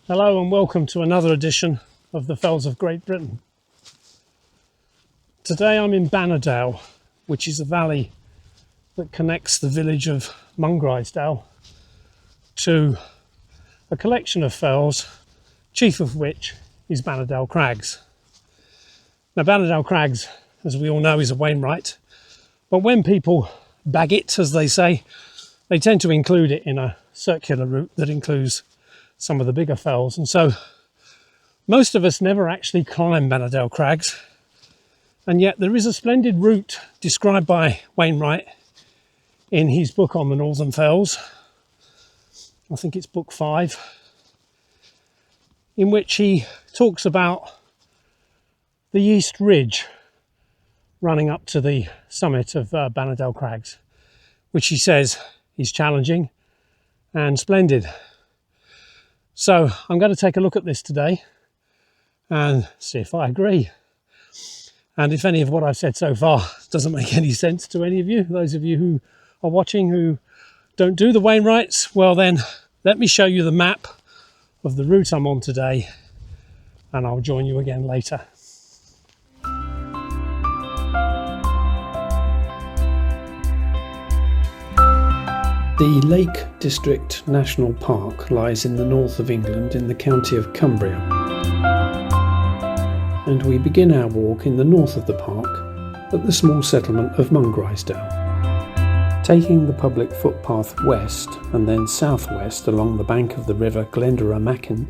Hello and welcome to another edition of the Fells of Great Britain. Today I'm in Bannerdale, which is a valley that connects the village of Mungrisdale to a collection of fells, chief of which is Bannerdale Crags. Now Bannerdale Crags, as we all know, is a Wainwright, but when people bag it, as they say, they tend to include it in a circular route that includes some of the bigger fells, and so most of us never actually climb Bannerdale Crags, and yet there is a splendid route described by Wainwright in his book on the Northern Fells. I think it's book 5, in which he talks about the East Ridge running up to the summit of Bannerdale Crags, which he says is challenging and splendid. So I'm going to take a look at this today and see if I agree. And if any of what I've said so far doesn't make any sense to any of you, those of you who are watching who don't do the Wainwrights, well then let me show you the map of the route I'm on today and I'll join you again later. The Lake District National Park lies in the north of England in the county of Cumbria, and we begin our walk in the north of the park at the small settlement of Mungrisdale. Taking the public footpath west and then southwest along the bank of the river Glenderamackin,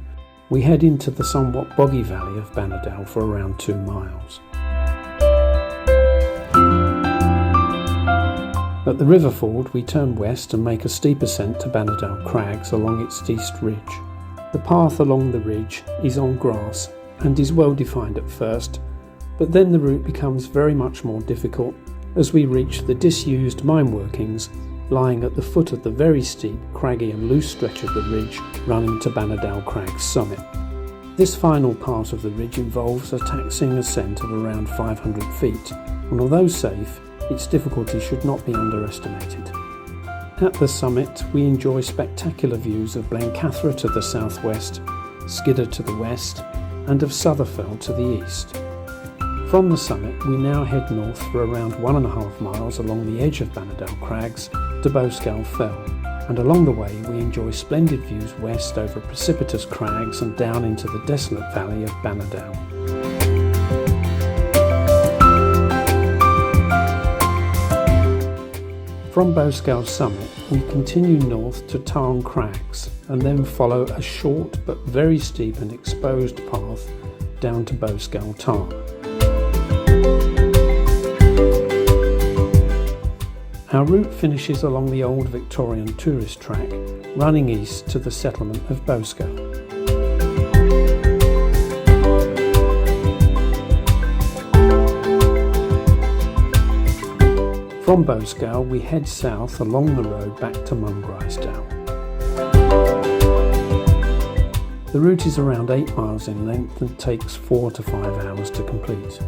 we head into the somewhat boggy valley of Bannerdale for around 2 miles. At the river ford we turn west and make a steep ascent to Bannerdale Crags along its east ridge. The path along the ridge is on grass and is well defined at first, but then the route becomes very much more difficult as we reach the disused mine workings lying at the foot of the very steep, craggy and loose stretch of the ridge running to Bannerdale Crags summit. This final part of the ridge involves a taxing ascent of around 500 feet, and although safe, its difficulty should not be underestimated. At the summit we enjoy spectacular views of Blencathra to the southwest, Skiddaw to the west, and of Fell to the east. From the summit we now head north for around 1.5 miles along the edge of Bannerdale Crags to Bowscale Fell, and along the way we enjoy splendid views west over precipitous crags and down into the desolate valley of Bannerdale. From Bowscale summit we continue north to Tarn Crags and then follow a short but very steep and exposed path down to Bowscale Tarn. Our route finishes along the old Victorian tourist track running east to the settlement of Bowscale. From Bowscale we head south along the road back to Mungrisdale. The route is around 8 miles in length and takes 4 to 5 hours to complete.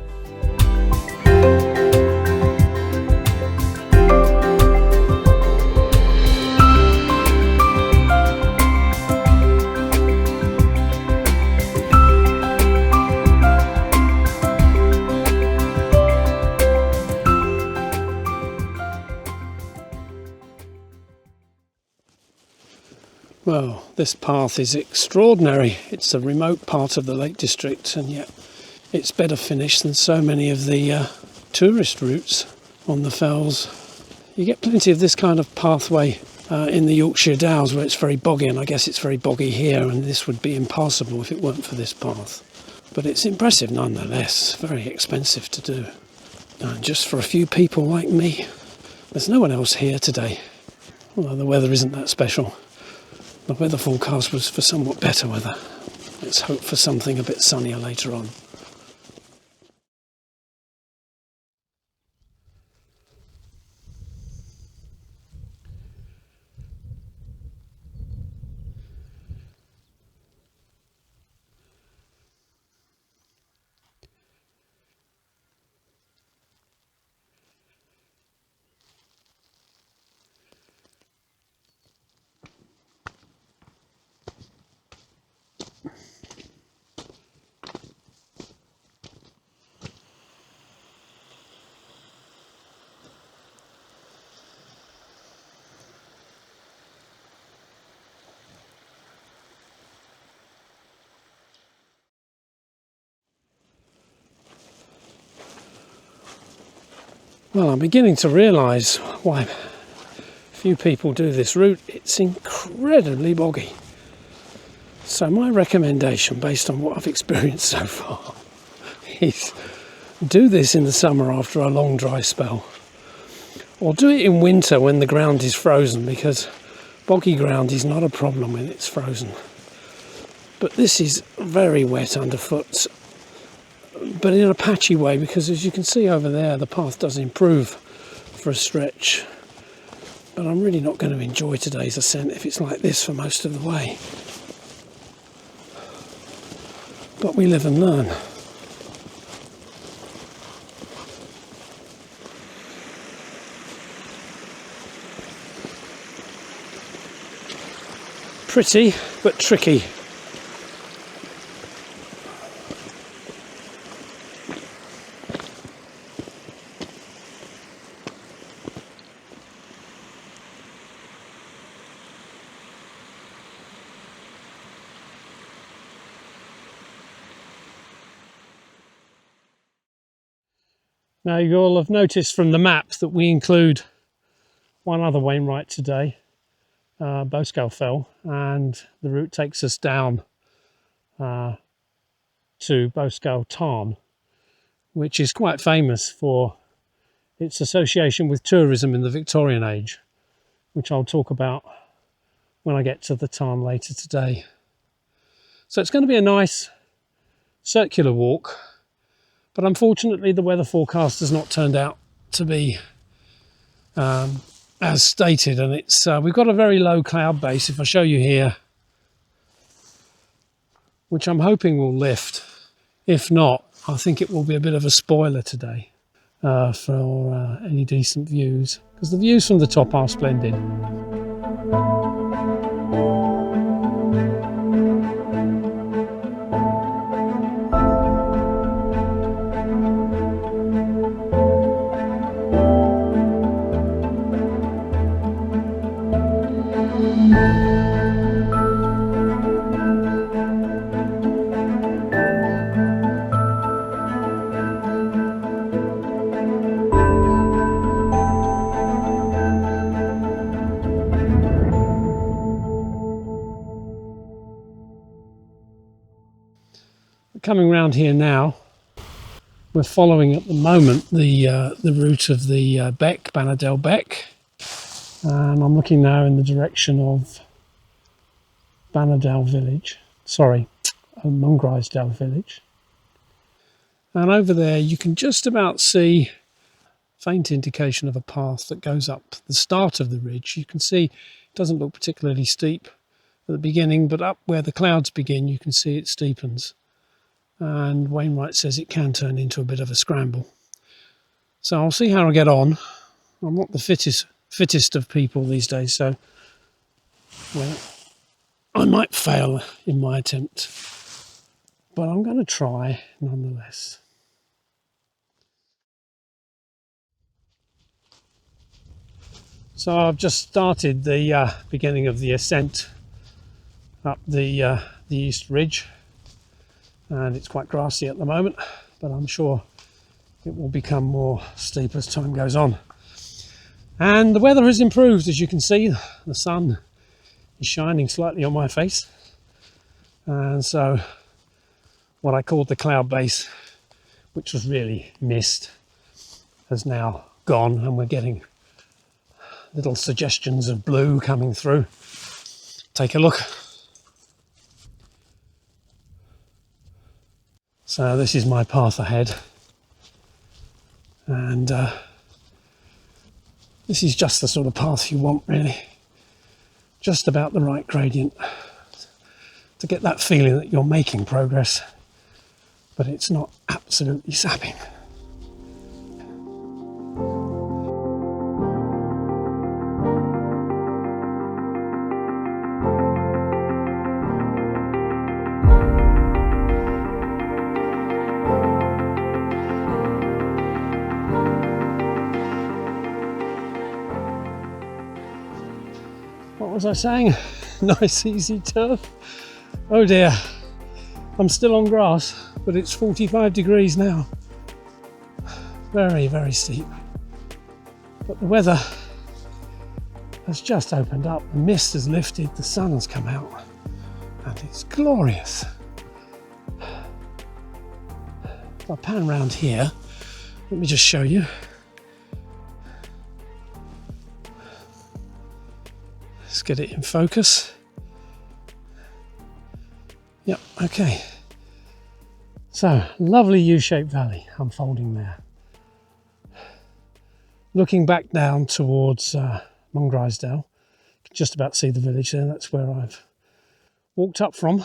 Well, this path is extraordinary. It's a remote part of the Lake District and yet it's better finished than so many of the tourist routes on the fells. You get plenty of this kind of pathway in the Yorkshire Dales where it's very boggy, and I guess it's very boggy here, and this would be impassable if it weren't for this path. But it's impressive nonetheless, very expensive to do. And just for a few people like me. There's no one else here today, although the weather isn't that special. The weather forecast was for somewhat better weather. Let's hope for something a bit sunnier later on. Well, I'm beginning to realise why few people do this route. It's incredibly boggy. So my recommendation, based on what I've experienced so far, is do this in the summer after a long dry spell. Or do it in winter when the ground is frozen, because boggy ground is not a problem when it's frozen. But this is very wet underfoot, but in a patchy way, because as you can see over there, the path does improve for a stretch. But I'm really not going to enjoy today's ascent if it's like this for most of the way. But we live and learn. Pretty, but tricky. Now you'll have noticed from the map that we include one other Wainwright today, Bowscale Fell, and the route takes us down to Bowscale Tarn, which is quite famous for its association with tourism in the Victorian age, which I'll talk about when I get to the Tarn later today. So it's going to be a nice circular walk, but unfortunately the weather forecast has not turned out to be as stated, and it's we've got a very low cloud base, if I show you here, which I'm hoping will lift. If not, I think it will be a bit of a spoiler today for any decent views, because the views from the top are splendid. Coming round here now, we're following at the moment the route of the beck, Bannerdale Beck, and I'm looking now in the direction of Bannerdale Village, Mungrisdale Village, and over there you can just about see a faint indication of a path that goes up the start of the ridge. You can see it doesn't look particularly steep at the beginning, but up where the clouds begin you can see it steepens. And Wainwright says it can turn into a bit of a scramble. So I'll see how I get on. I'm not the fittest of people these days, so well, I might fail in my attempt, but I'm going to try nonetheless. So I've just started the beginning of the ascent up the east ridge, and it's quite grassy at the moment, but I'm sure it will become more steep as time goes on. And the weather has improved, as you can see. The sun is shining slightly on my face, and so what I called the cloud base, which was really mist, has now gone, and we're getting little suggestions of blue coming through. Take a look. So this is my path ahead, and this is just the sort of path you want, really. Just about the right gradient to get that feeling that you're making progress, but it's not absolutely sapping. What was I saying? Nice easy turf. Oh dear, I'm still on grass, but it's 45 degrees now. Very, very steep. But the weather has just opened up, the mist has lifted, the sun has come out, and it's glorious. If I pan around here, let me just show you. Let's get it in focus. Yep, okay. So, lovely U-shaped valley unfolding there. Looking back down towards Mungrisdale, just about to see the village there, that's where I've walked up from.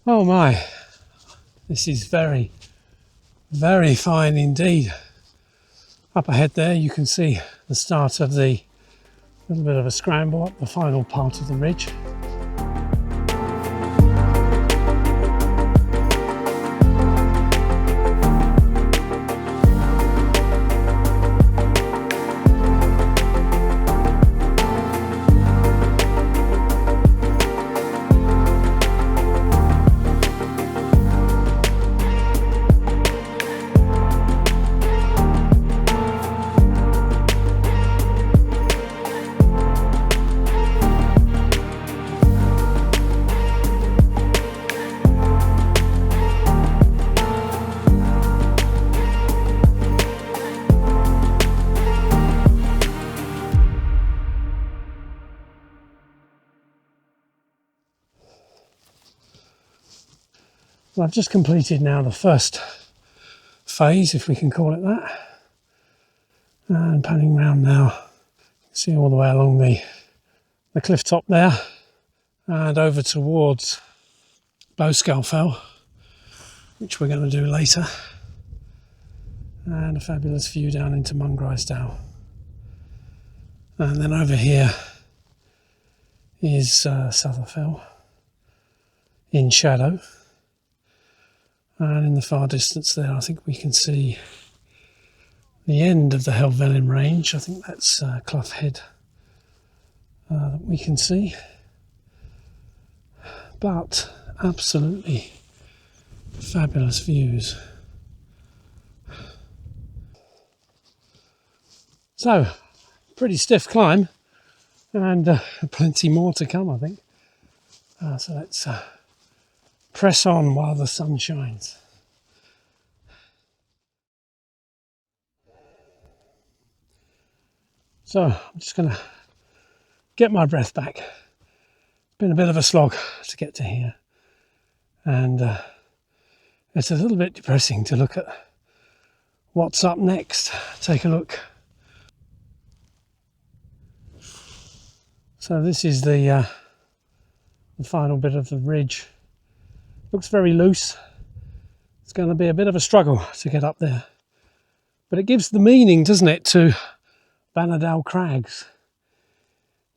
Oh my, this is very, very fine indeed. Up ahead there you can see the start of the little bit of a scramble up the final part of the ridge. Well, I've just completed now the first phase, if we can call it that, and panning round now, you can see all the way along the cliff top there and over towards Bowscale Fell, which we're going to do later, and a fabulous view down into Mungrisdale. And then over here is Fell in shadow. And in the far distance there, I think we can see the end of the Helvellyn range. I think that's Clough Head that we can see. But absolutely fabulous views. So, pretty stiff climb, and plenty more to come, I think. So let's press on while the sun shines. So I'm just going to get my breath back. It's been a bit of a slog to get to here, and it's a little bit depressing to look at what's up next. Take a look. So this is the final bit of the ridge. Looks very loose. It's going to be a bit of a struggle to get up there. But it gives the meaning, doesn't it, to Bannerdale Crags.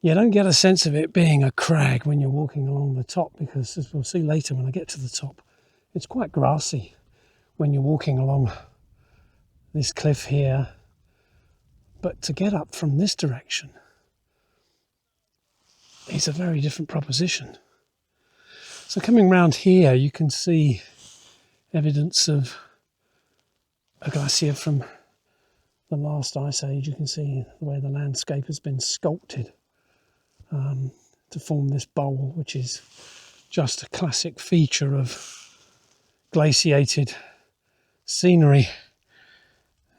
You don't get a sense of it being a crag when you're walking along the top, because, as we'll see later when I get to the top, it's quite grassy when you're walking along this cliff here. But to get up from this direction is a very different proposition. So coming round here, you can see evidence of a glacier from the last ice age. You can see the way the landscape has been sculpted to form this bowl, which is just a classic feature of glaciated scenery.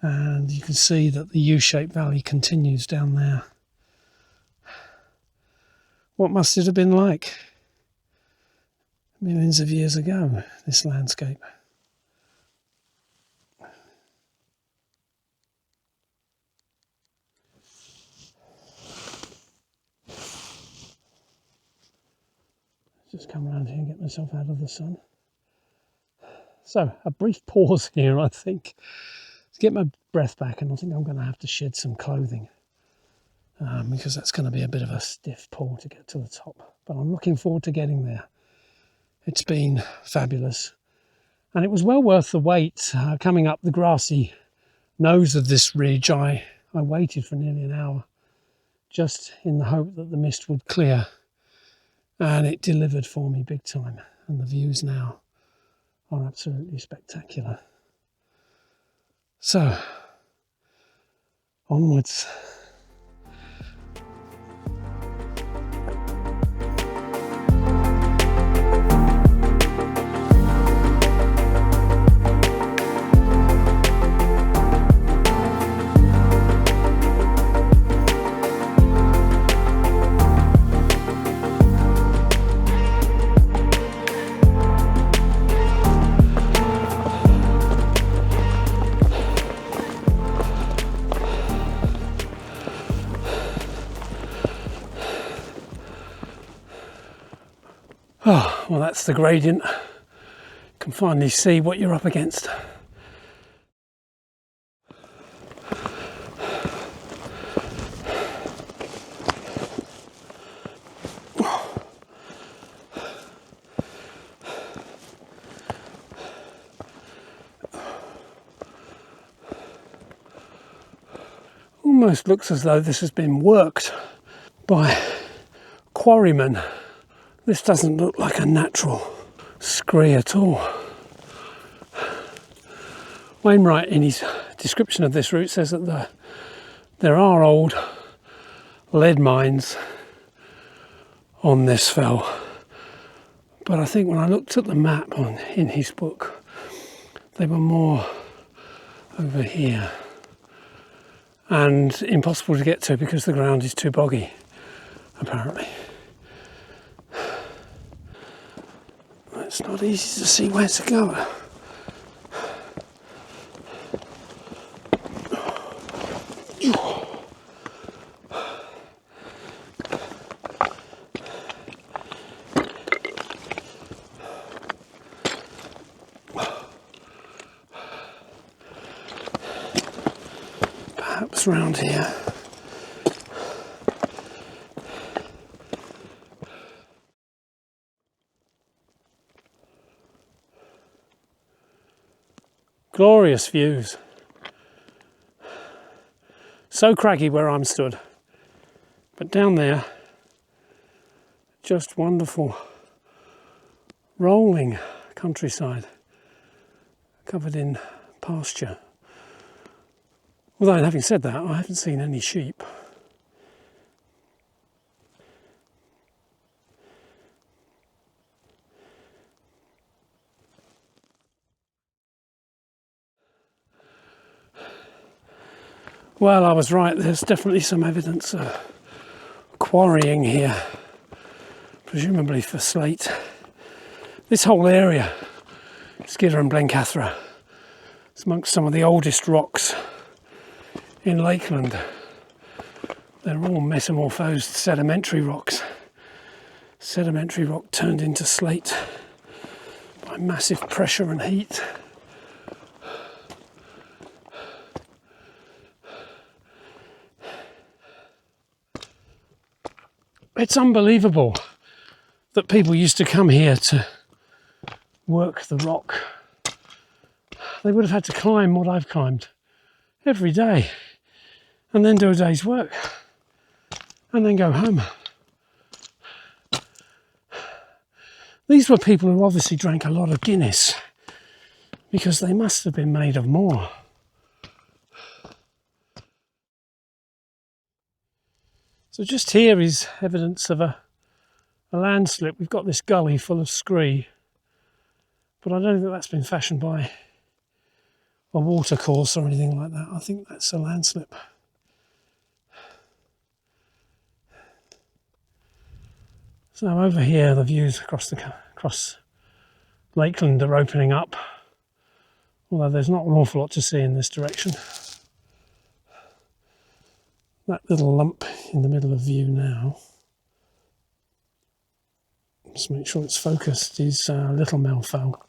And you can see that the U-shaped valley continues down there. What must it have been like millions of years ago, this landscape? Just come around here and get myself out of the sun. So, a brief pause here, I think, to get my breath back, and I think I'm going to have to shed some clothing because that's going to be a bit of a stiff pull to get to the top. But I'm looking forward to getting there. It's been fabulous, and it was well worth the wait. Coming up the grassy nose of this ridge, I waited for nearly an hour just in the hope that the mist would clear, and it delivered for me big time. And the views now are absolutely spectacular. So, onwards. Oh, well, that's the gradient. You can finally see what you're up against. Almost looks as though this has been worked by quarrymen. This doesn't look like a natural scree at all. Wainwright, in his description of this route, says that there are old lead mines on this fell, but I think when I looked at the map in his book, they were more over here and impossible to get to because the ground is too boggy, apparently. It's not easy to see where to go. Perhaps round here. Glorious views. So craggy where I'm stood, but down there, just wonderful rolling countryside covered in pasture. Although, having said that, I haven't seen any sheep. Well, I was right, there's definitely some evidence of quarrying here, presumably for slate. This whole area, Skiddaw and Blencathra, is amongst some of the oldest rocks in Lakeland. They're all metamorphosed sedimentary rocks. Sedimentary rock turned into slate by massive pressure and heat. It's unbelievable that people used to come here to work the rock. They would have had to climb what I've climbed every day and then do a day's work and then go home. These were people who obviously drank a lot of Guinness because they must have been made of more. So just here is evidence of a landslip. We've got this gully full of scree, but I don't think that's been fashioned by a watercourse or anything like that. I think that's a landslip. So over here, the views across Lakeland are opening up, although there's not an awful lot to see in this direction. That little lump in the middle of view now, just make sure it's focused, is Little Mel Fell.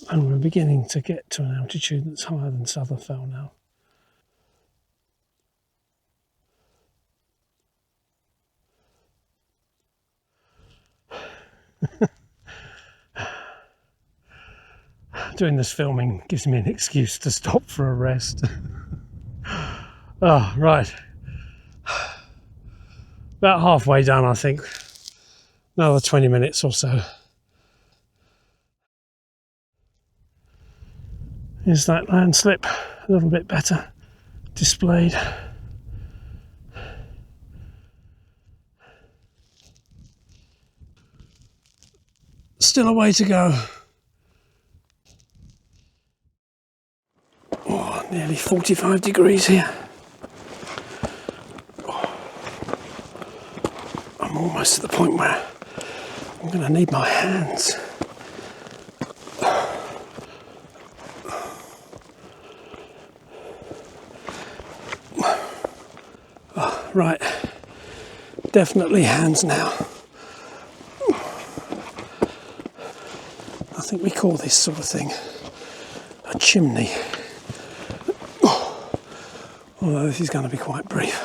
And we're beginning to get to an altitude that's higher than Southern Fell now. Doing this filming gives me an excuse to stop for a rest. Oh, right. About halfway done, I think. Another 20 minutes or so. is that landslip a little bit better displayed. Still a way to go. Oh, nearly 45 degrees here. Oh, I'm almost at the point where I'm going to need my hands. Oh, right, definitely hands now. I think we call this sort of thing a chimney. Although this is going to be quite brief.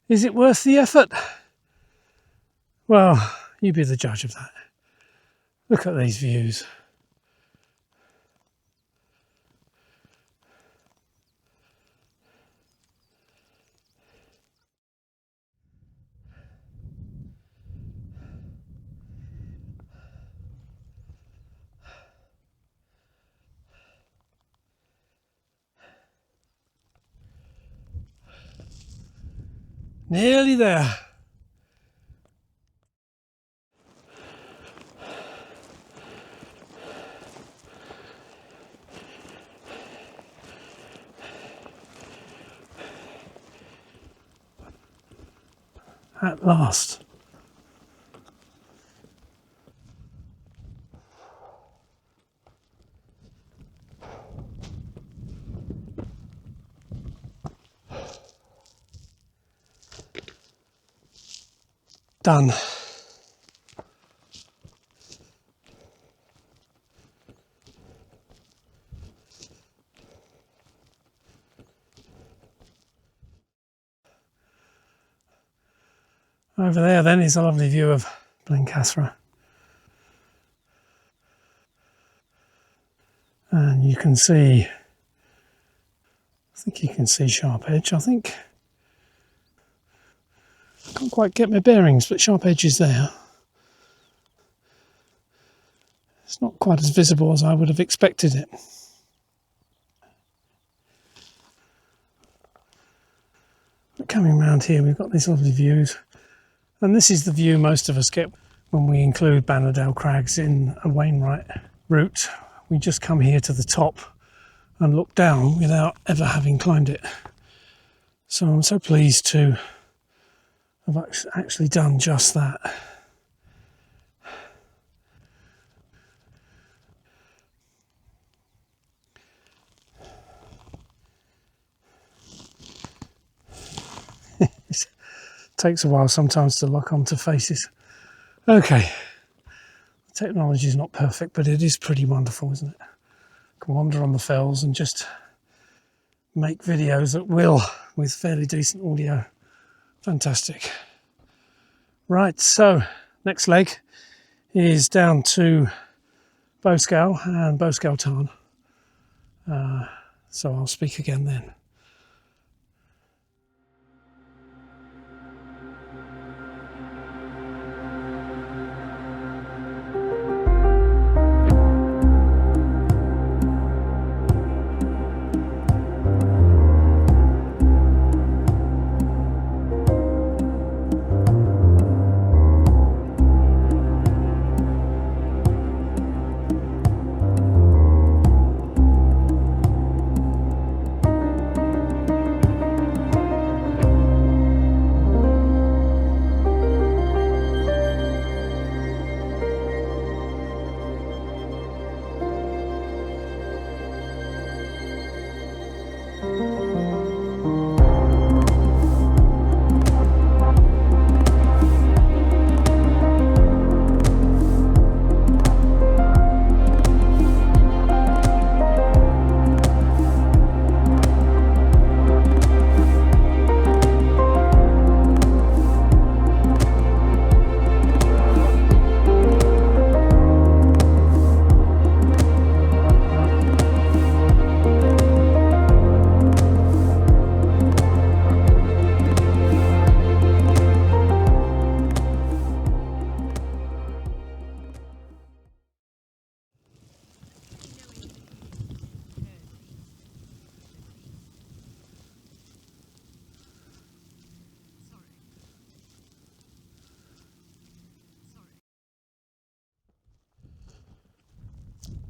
Is it worth the effort? Well, you be the judge of that. Look at these views. Nearly there. At last. Done. Over there then is a lovely view of Blencathra. And you can see, I think you can see Sharp Edge, I think. Can't quite get my bearings, but Sharp Edge is there. It's not quite as visible as I would have expected it. But coming around here, we've got these lovely views. And this is the view most of us get when we include Bannerdale Crags in a Wainwright route. We just come here to the top and look down without ever having climbed it. So I'm so pleased to have actually done just that. It takes a while sometimes to lock onto faces. Okay, technology is not perfect, but it is pretty wonderful, isn't it? Can wander on the fells and just make videos at will with fairly decent audio. Fantastic. Right, so next leg is down to Bowscale and Bowscale Tarn. So I'll speak again then.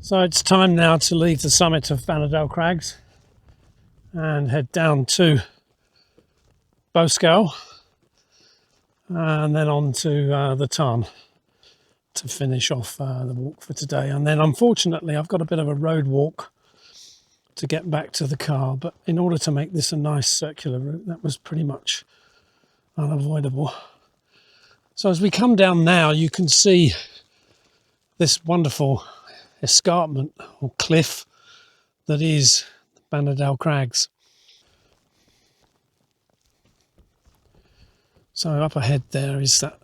So it's time now to leave the summit of Bannerdale Crags and head down to Bowscale and then on to the Tarn to finish off the walk for today. And then unfortunately I've got a bit of a road walk to get back to the car, but in order to make this a nice circular route, that was pretty much unavoidable. So as we come down now, you can see this wonderful escarpment or cliff that is Bannerdale Crags. So up ahead there is that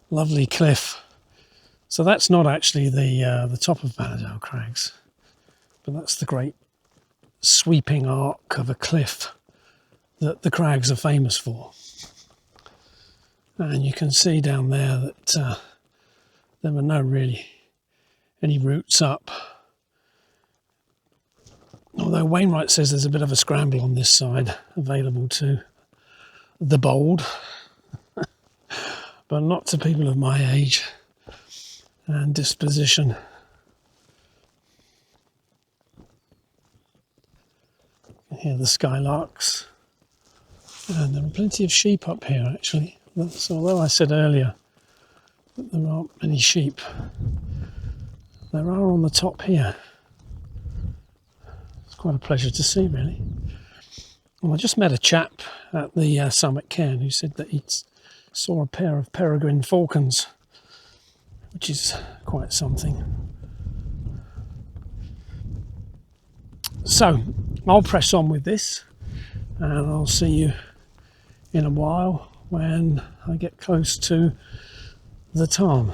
lovely cliff. So that's not actually the top of Bannerdale Crags, but that's the great sweeping arc of a cliff that the crags are famous for. And you can see down there that there were no really any routes up. Although Wainwright says there's a bit of a scramble on this side available to the bold, but not to people of my age and disposition. You can hear the skylarks, and there are plenty of sheep up here actually. So although I said earlier that there aren't many sheep, there are on the top here. It's quite a pleasure to see, really. Well, I just met a chap at the summit cairn who said that he saw a pair of peregrine falcons, which is quite something. So I'll press on with this and I'll see you in a while when I get close to the Tarn.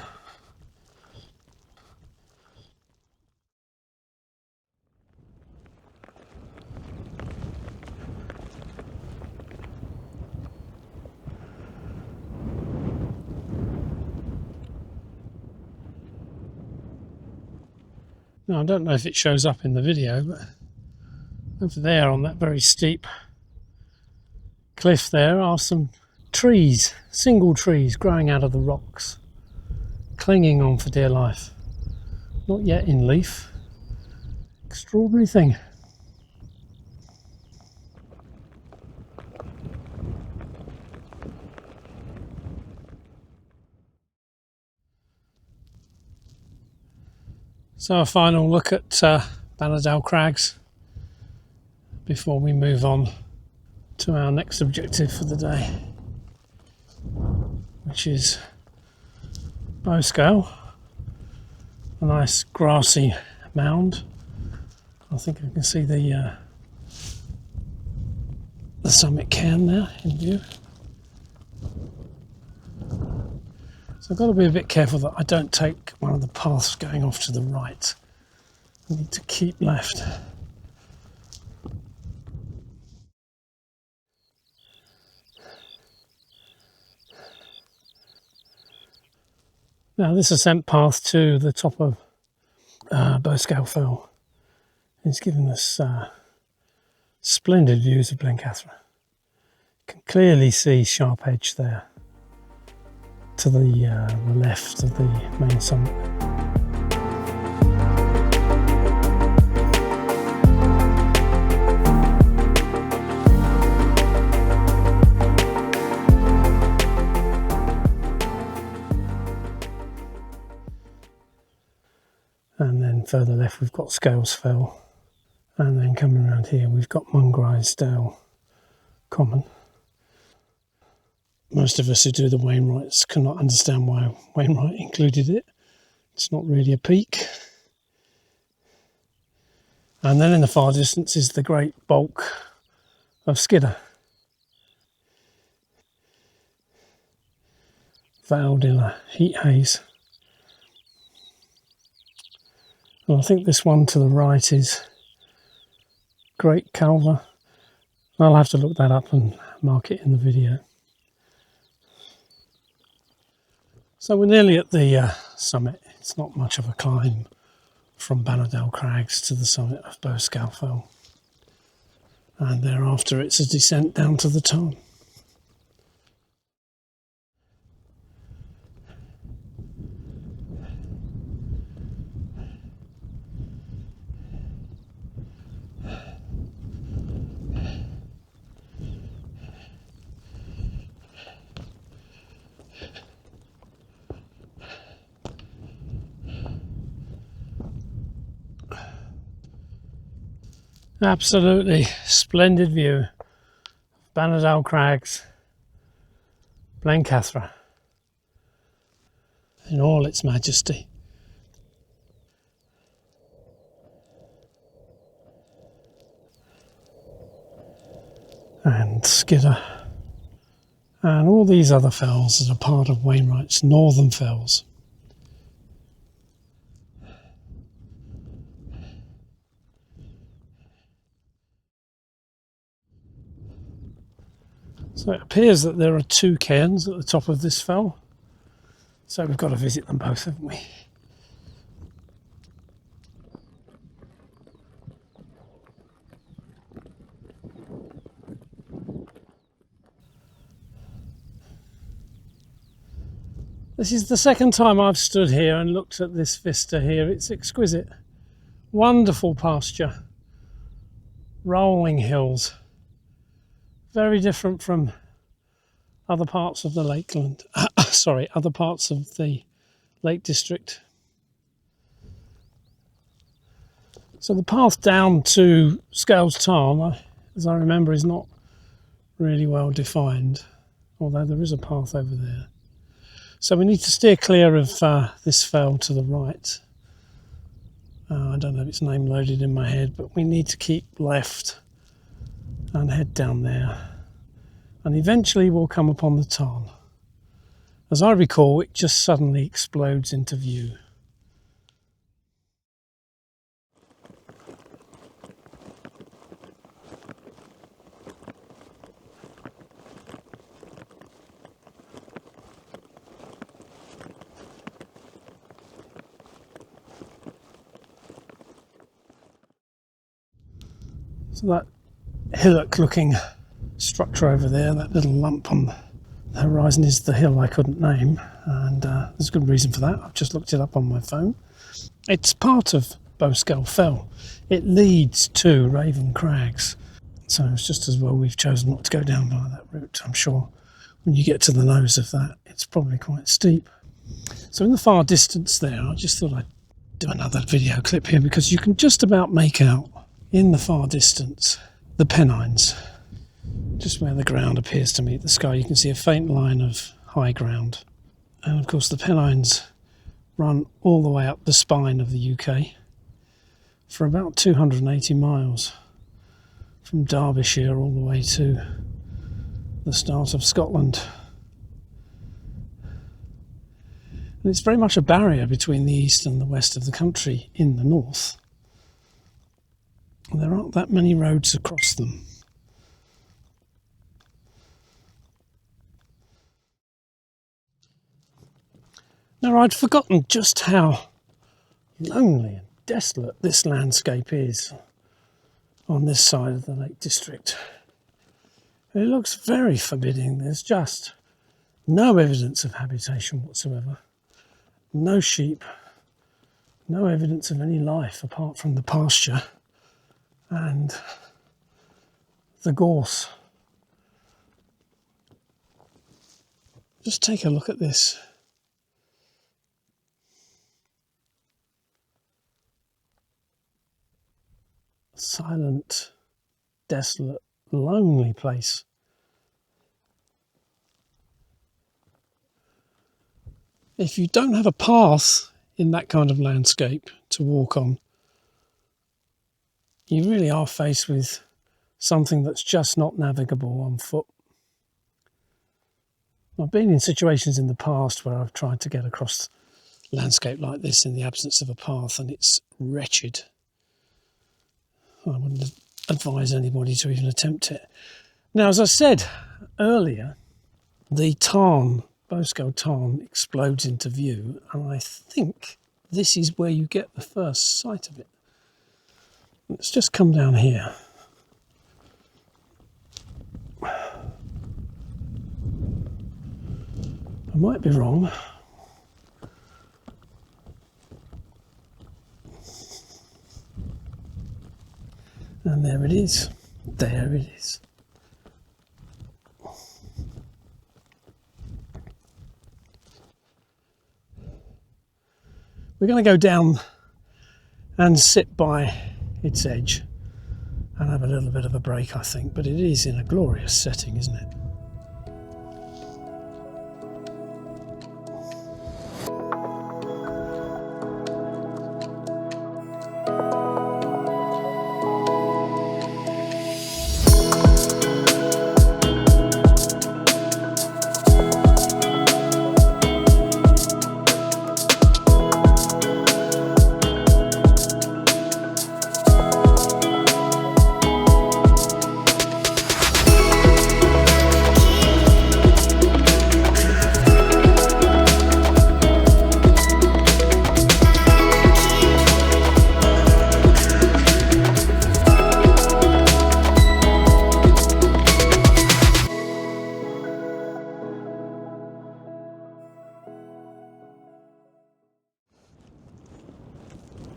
Now, I don't know if it shows up in the video, but over there on that very steep cliff there are some trees, single trees growing out of the rocks, clinging on for dear life. Not yet in leaf. Extraordinary thing. So a final look at Bannerdale Crags before we move on to our next objective for the day, which is Bowscale, a nice grassy mound. I think I can see the summit cairn there in view. So I've got to be a bit careful that I don't take one of the paths going off to the right. I need to keep left. Now this ascent path to the top of Bowscale Fell is giving us splendid views of Blencathra. You can clearly see Sharp Edge there to the left of the main summit. And then further left we've got Scales Fell And then coming around here, we've got Mungrisdale Common. Most of us who do the Wainwrights cannot understand why Wainwright included it. It's not really a peak. And then in the far distance is the great bulk of Skiddaw, veiled in a heat haze. And I think this one to the right is Great Calver. I'll have to look that up and mark it in the video. So we're nearly at the summit. It's not much of a climb from Bannerdale Crags to the summit of Bowscale Fell. And thereafter it's a descent down to the Tarn. Absolutely splendid view. Bannerdale Crags, Blencathra, in all its majesty. And Skiddaw. And all these other fells that are part of Wainwright's northern fells. So it appears that there are two cairns at the top of this fell. So we've got to visit them both, haven't we? This is the second time I've stood here and looked at this vista here. It's exquisite. Wonderful pasture. Rolling hills. Very different from other parts of the Lakeland. Sorry, other parts of the Lake District. So the path down to Scales Tarn, as I remember, is not really well defined, although there is a path over there. So we need to steer clear of this fell to the right. I don't know if it's name loaded in my head, but we need to keep left and head down there. And eventually we'll come upon the Tarn. As I recall, it just suddenly explodes into view. So that hillock-looking structure over there, that little lump on the horizon, is the hill I couldn't name, and there's a good reason for that. I've just looked it up on my phone. It's part of Bowscale Fell. It leads to Raven Crags, so it's just as well we've chosen not to go down by that route. I'm sure when you get to the nose of that, it's probably quite steep. So in the far distance there, I just thought I'd do another video clip here, because you can just about make out in the far distance the Pennines. Just where the ground appears to meet the sky, you can see a faint line of high ground. And of course the Pennines run all the way up the spine of the UK for about 280 miles, from Derbyshire all the way to the start of Scotland. And it's very much a barrier between the east and the west of the country in the north. There aren't that many roads across them. Now, I'd forgotten just how lonely and desolate this landscape is on this side of the Lake District. It looks very forbidding. There's just no evidence of habitation whatsoever. No sheep, no evidence of any life apart from the pasture and the gorse. Just take a look at this. silent, desolate, lonely place. If you don't have a path in that kind of landscape to walk on, you really are faced with something that's just not navigable on foot. I've been in situations in the past where I've tried to get across landscape like this in the absence of a path, and it's wretched. I wouldn't advise anybody to even attempt it. Now, as I said earlier, the Tarn, Bowscale Tarn, explodes into view, and I think this is where you get the first sight of it. Let's just come down here. I might be wrong. And there it is. There it is. We're going to go down and sit by its edge and have a little bit of a break, I think, but it is in a glorious setting, isn't it?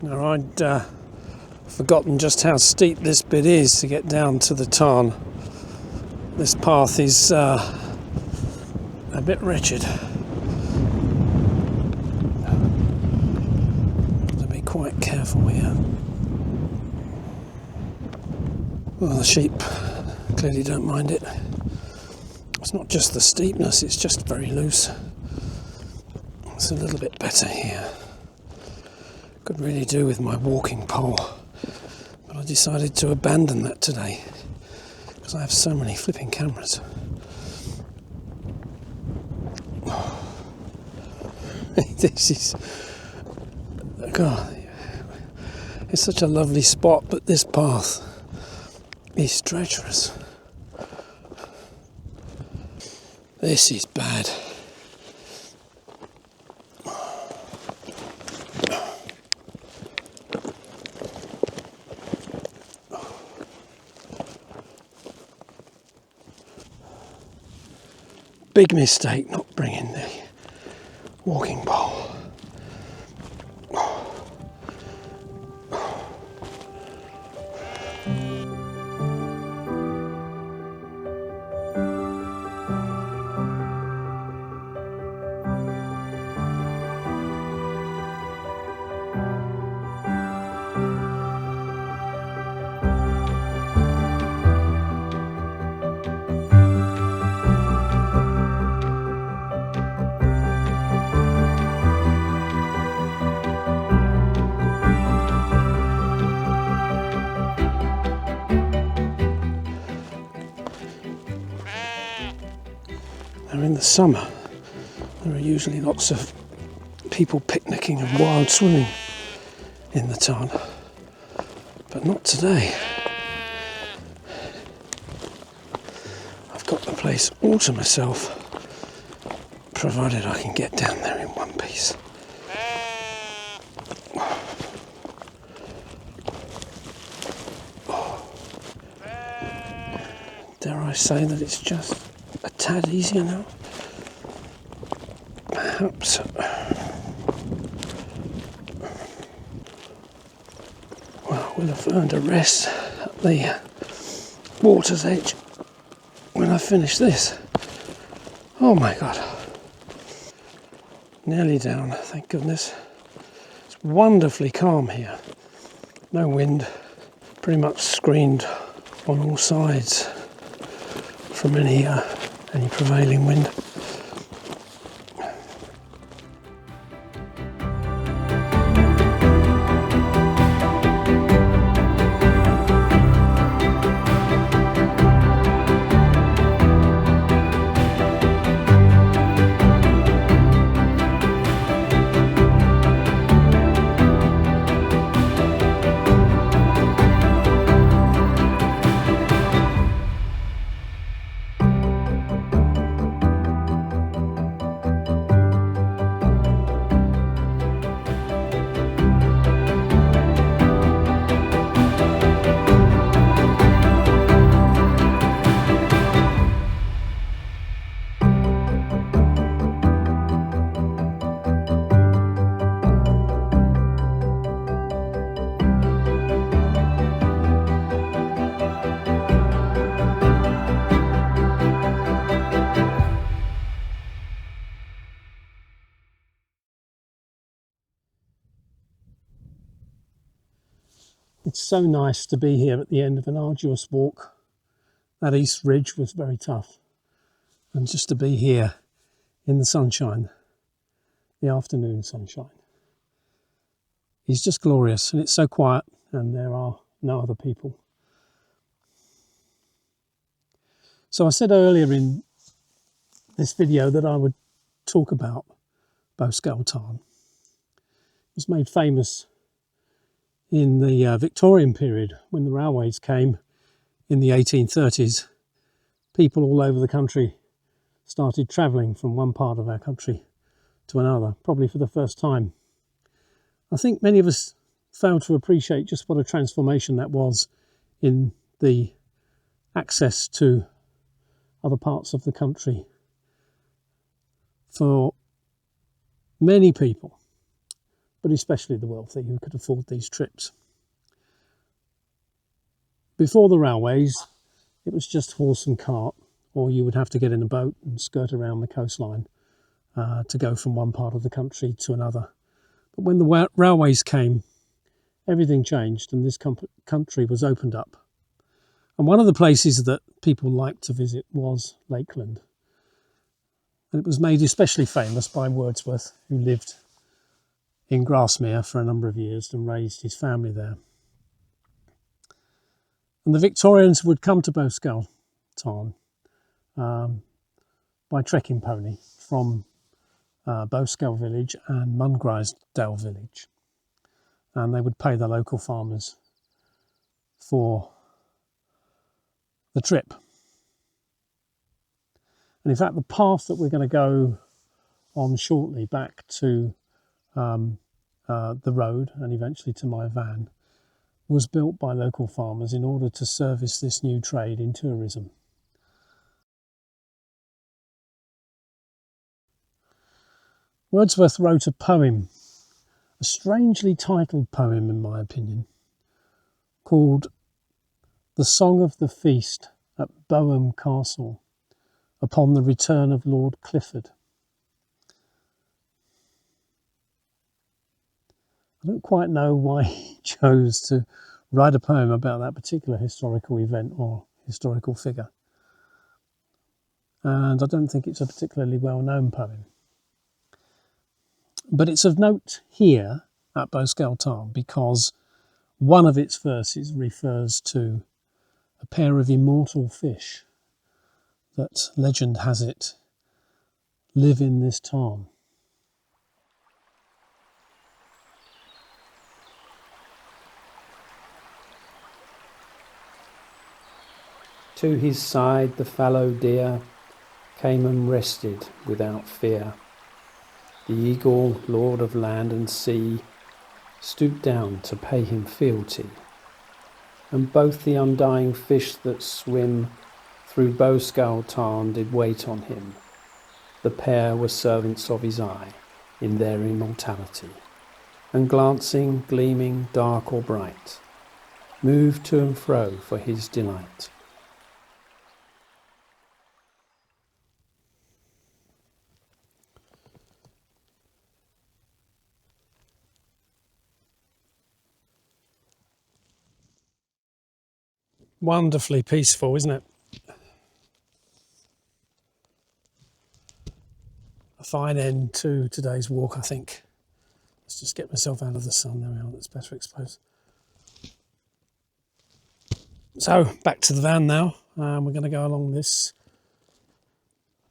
Now, I'd forgotten just how steep this bit is to get down to the Tarn. This path is a bit wretched. Have to be quite careful here. Well, the sheep clearly don't mind it. It's not just the steepness, it's just very loose. It's a little bit better here. Could really do with my walking pole, but I decided to abandon that today because I have so many flipping cameras. This is, God, it's such a lovely spot, but this path is treacherous. This is bad. Big mistake not bringing the walking pole. In the summer, there are usually lots of people picnicking and wild swimming in the Tarn, but not today. I've got the place all to myself, provided I can get down there in one piece. Dare I say that it's just a tad easier now? Perhaps. Well, we'll have earned a rest at the water's edge when I finish this. Oh my God. Nearly down, thank goodness. It's wonderfully calm here. No wind, pretty much screened on all sides from any prevailing wind. It's so nice to be here at the end of an arduous walk. That East Ridge was very tough. And just to be here in the sunshine, the afternoon sunshine, is just glorious. And it's so quiet and there are no other people. So I said earlier in this video that I would talk about Bowscale Tarn. It was made famous in the Victorian period when the railways came in the 1830s. People all over the country started travelling from one part of our country to another, probably for the first time. I think many of us failed to appreciate just what a transformation that was in the access to other parts of the country for many people, but especially the wealthy who could afford these trips. Before the railways, it was just horse and cart, or you would have to get in a boat and skirt around the coastline to go from one part of the country to another. But when the railways came, everything changed and this country was opened up. And one of the places that people liked to visit was Lakeland. And it was made especially famous by Wordsworth, who lived in Grasmere for a number of years and raised his family there. And the Victorians would come to Bowscale Tarn by trekking pony from Bowscale village and Mungrisdale village. And they would pay the local farmers for the trip. And in fact, the path that we're going to go on shortly back to the road and eventually to my van was built by local farmers in order to service this new trade in tourism. Wordsworth wrote a poem, a strangely titled poem in my opinion, called The Song of the Feast at Brougham Castle upon the return of Lord Clifford. I don't quite know why he chose to write a poem about that particular historical event or historical figure. And I don't think it's a particularly well-known poem. But it's of note here at Bowscale Tarn because one of its verses refers to a pair of immortal fish that, legend has it, live in this tarn. To his side the fallow deer came and rested without fear. The eagle, lord of land and sea, stooped down to pay him fealty. And both the undying fish that swim through Bowscale Tarn did wait on him. The pair were servants of his eye in their immortality, and glancing, gleaming, dark or bright, moved to and fro for his delight. Wonderfully peaceful, isn't it? A fine end to today's walk, I think. Let's just get myself out of the sun. There we are, that's better exposed. So, back to the van now. We're going to go along this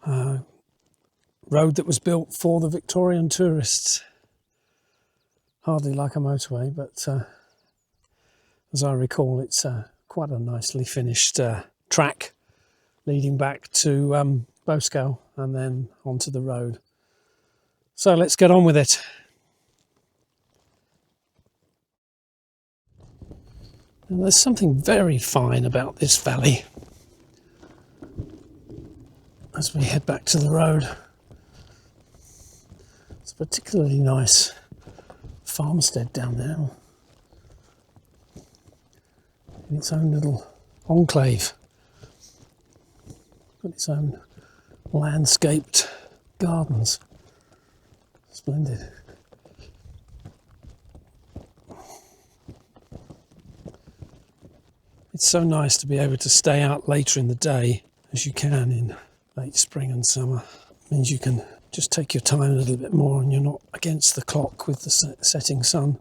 road that was built for the Victorian tourists. Hardly like a motorway, but as I recall, it's quite a nicely finished track leading back to Bowscale and then onto the road. So let's get on with it. And there's something very fine about this valley as we head back to the road. It's a particularly nice farmstead down there in its own little enclave. Got its own landscaped gardens. Splendid. It's so nice to be able to stay out later in the day as you can in late spring and summer. It means you can just take your time a little bit more and you're not against the clock with the setting sun.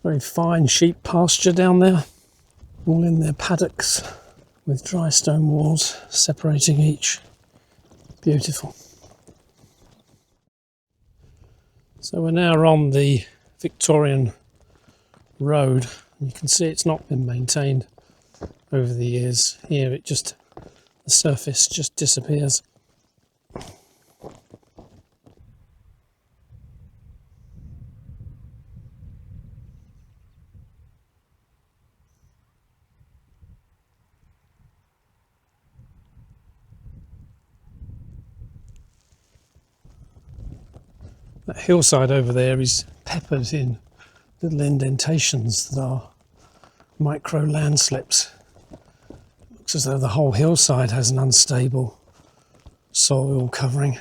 Very fine sheep pasture down there, all in their paddocks with dry stone walls separating each. Beautiful. So we're now on the Victorian road. You can see it's not been maintained over the years. Here it just, the surface just disappears. That hillside over there is peppered in little indentations that are micro landslips. Looks as though the whole hillside has an unstable soil covering.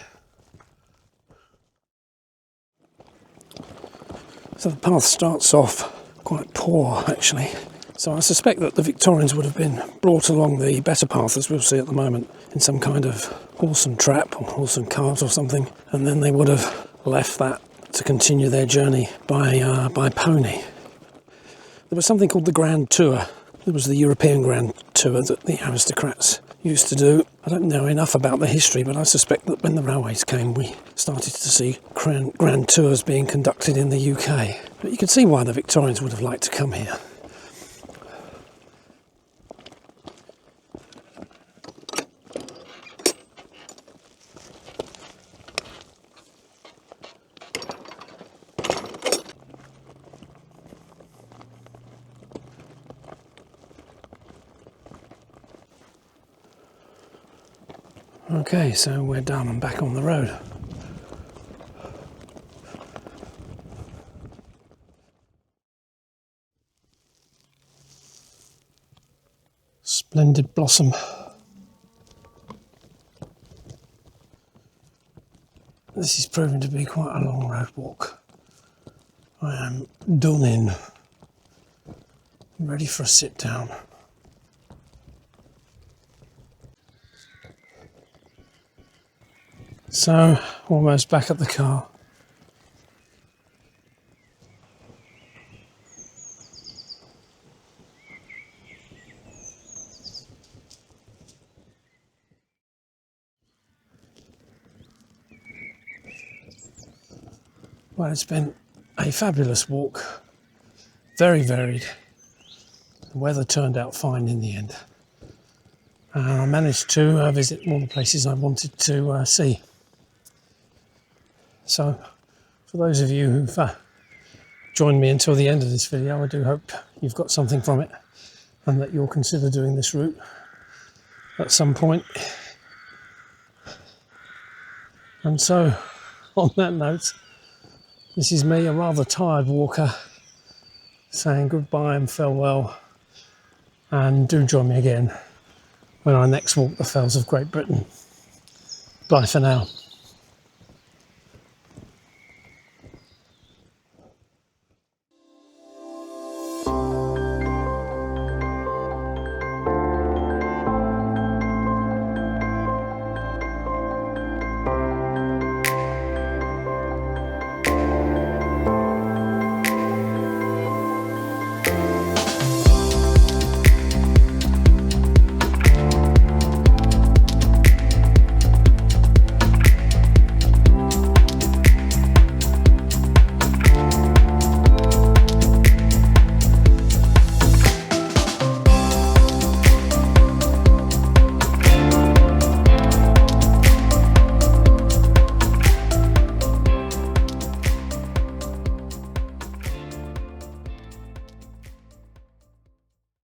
So the path starts off quite poor actually. So I suspect that the Victorians would have been brought along the better path, as we'll see at the moment, in some kind of horse and trap or horse and cart or something, and then they would have left that to continue their journey by pony. There was something called the Grand Tour. There was the European Grand Tour that the aristocrats used to do. I don't know enough about the history, but I suspect that when the railways came, we started to see grand tours being conducted in the UK. But you can see why the Victorians would have liked to come here. Okay, so we're done and back on the road. Splendid blossom. This is proving to be quite a long road walk. I am done in, ready for a sit down. So, almost back at the car. Well, it's been a fabulous walk, very varied. The weather turned out fine in the end. I managed to visit all the places I wanted to see. So, for those of you who've joined me until the end of this video, I do hope you've got something from it and that you'll consider doing this route at some point. And so, on that note, this is me, a rather tired walker, saying goodbye and farewell, and do join me again when I next walk the fells of Great Britain. Bye for now.